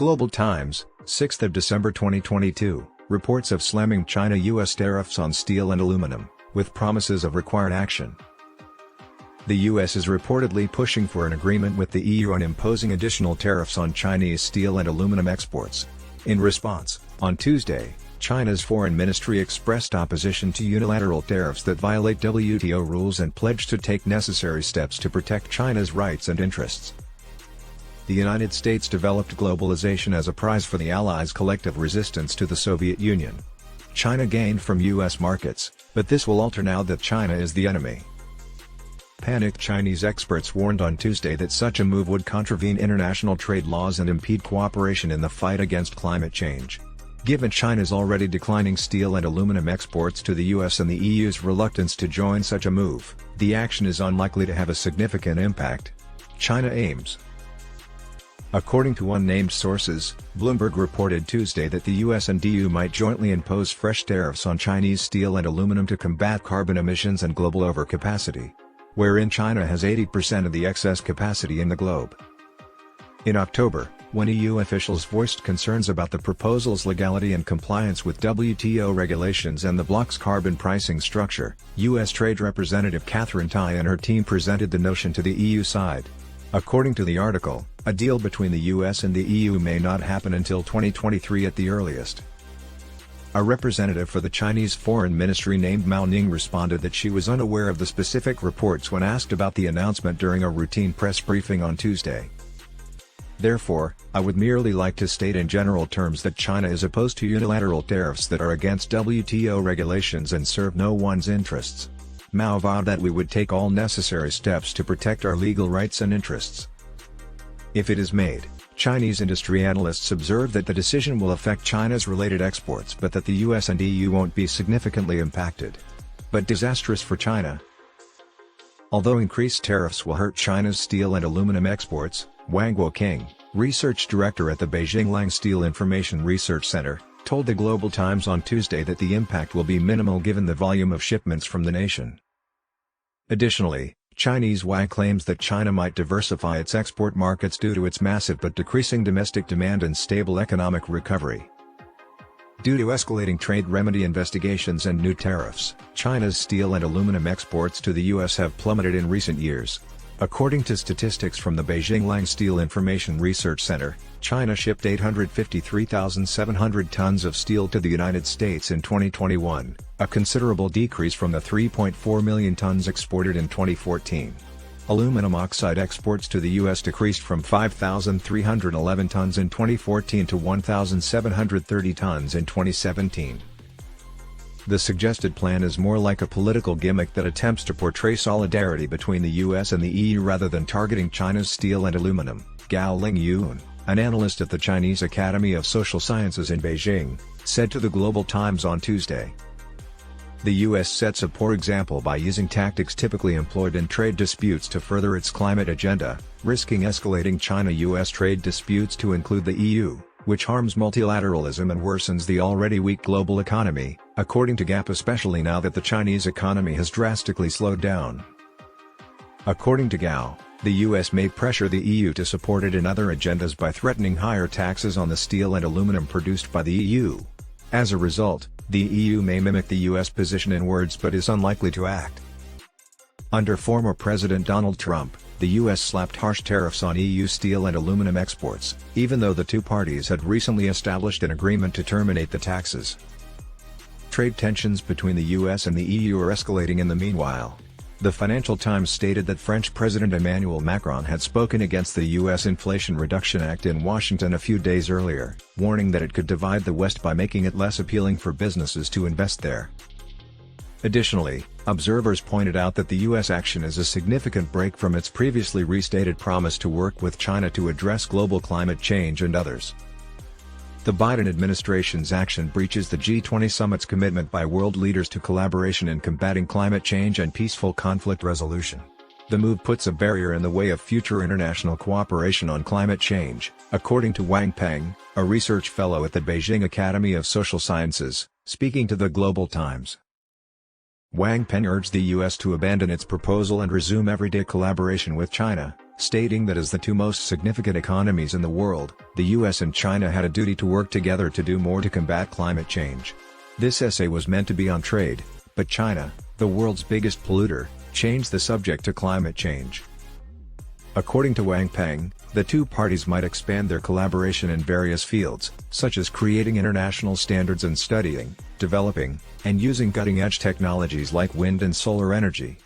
Global Times, 6th of December 2022, reports of slamming China-US tariffs on steel and aluminum, with promises of required action. The US is reportedly pushing for an agreement with the EU on imposing additional tariffs on Chinese steel and aluminum exports. In response, on Tuesday, China's foreign ministry expressed opposition to unilateral tariffs that violate WTO rules and pledged to take necessary steps to protect China's rights and interests. The United States developed globalization as a prize for the Allies' collective resistance to the Soviet Union. China gained from US markets, but this will alter now that China is the enemy. Panicked Chinese experts warned on Tuesday that such a move would contravene international trade laws and impede cooperation in the fight against climate change. Given China's already declining steel and aluminum exports to the US and the EU's reluctance to join such a move, the action is unlikely to have a significant impact. China aims. According to unnamed sources, Bloomberg reported Tuesday that the US and EU might jointly impose fresh tariffs on Chinese steel and aluminum to combat carbon emissions and global overcapacity, wherein China has 80% of the excess capacity in the globe. In October, when EU officials voiced concerns about the proposal's legality and compliance with WTO regulations and the bloc's carbon pricing structure, US Trade Representative Catherine Tai and her team presented the notion to the EU side. According to the article, a deal between the US and the EU may not happen until 2023 at the earliest. A representative for the Chinese Foreign Ministry named Mao Ning responded that she was unaware of the specific reports when asked about the announcement during a routine press briefing on Tuesday. Therefore, I would merely like to state in general terms that China is opposed to unilateral tariffs that are against WTO regulations and serve no one's interests. Mao vowed that we would take all necessary steps to protect our legal rights and interests. If it is made, Chinese industry analysts observe that the decision will affect China's related exports but that the US and EU won't be significantly impacted. But disastrous for China. Although increased tariffs will hurt China's steel and aluminum exports, Wang Woking, research director at the Beijing Lang Steel Information Research Center, told the Global Times on Tuesday that the impact will be minimal given the volume of shipments from the nation. Additionally, Chinese Wang claims that China might diversify its export markets due to its massive but decreasing domestic demand and stable economic recovery. Due to escalating trade remedy investigations and new tariffs, China's steel and aluminum exports to the US have plummeted in recent years. According to statistics from the Beijing Lang Steel Information Research Center, China shipped 853,700 tons of steel to the United States in 2021, a considerable decrease from the 3.4 million tons exported in 2014. Aluminum oxide exports to the U.S. decreased from 5,311 tons in 2014 to 1,730 tons in 2017. The suggested plan is more like a political gimmick that attempts to portray solidarity between the US and the EU rather than targeting China's steel and aluminum, Gao Lingyun, an analyst at the Chinese Academy of Social Sciences in Beijing, said to the Global Times on Tuesday. The US sets a poor example by using tactics typically employed in trade disputes to further its climate agenda, risking escalating China-US trade disputes to include the EU, which harms multilateralism and worsens the already weak global economy, according to Gap, especially now that the Chinese economy has drastically slowed down. According to Gao, the US may pressure the EU to support it in other agendas by threatening higher taxes on the steel and aluminum produced by the EU. As a result, the EU may mimic the US position in words but is unlikely to act. Under former President Donald Trump, the US slapped harsh tariffs on EU steel and aluminum exports, even though the two parties had recently established an agreement to terminate the taxes. Trade tensions between the US and the EU are escalating in the meanwhile. The Financial Times stated that French President Emmanuel Macron had spoken against the US Inflation Reduction Act in Washington a few days earlier, warning that it could divide the West by making it less appealing for businesses to invest there. Additionally, observers pointed out that the US action is a significant break from its previously restated promise to work with China to address global climate change and others. The Biden administration's action breaches the G20 summit's commitment by world leaders to collaboration in combating climate change and peaceful conflict resolution. The move puts a barrier in the way of future international cooperation on climate change, according to Wang Peng, a research fellow at the Beijing Academy of Social Sciences, speaking to the Global Times. Wang Peng urged the U.S. to abandon its proposal and resume everyday collaboration with China, stating that as the two most significant economies in the world, the US and China had a duty to work together to do more to combat climate change. This essay was meant to be on trade, but China, the world's biggest polluter, changed the subject to climate change. According to Wang Peng, the two parties might expand their collaboration in various fields, such as creating international standards and studying, developing, and using cutting-edge technologies like wind and solar energy.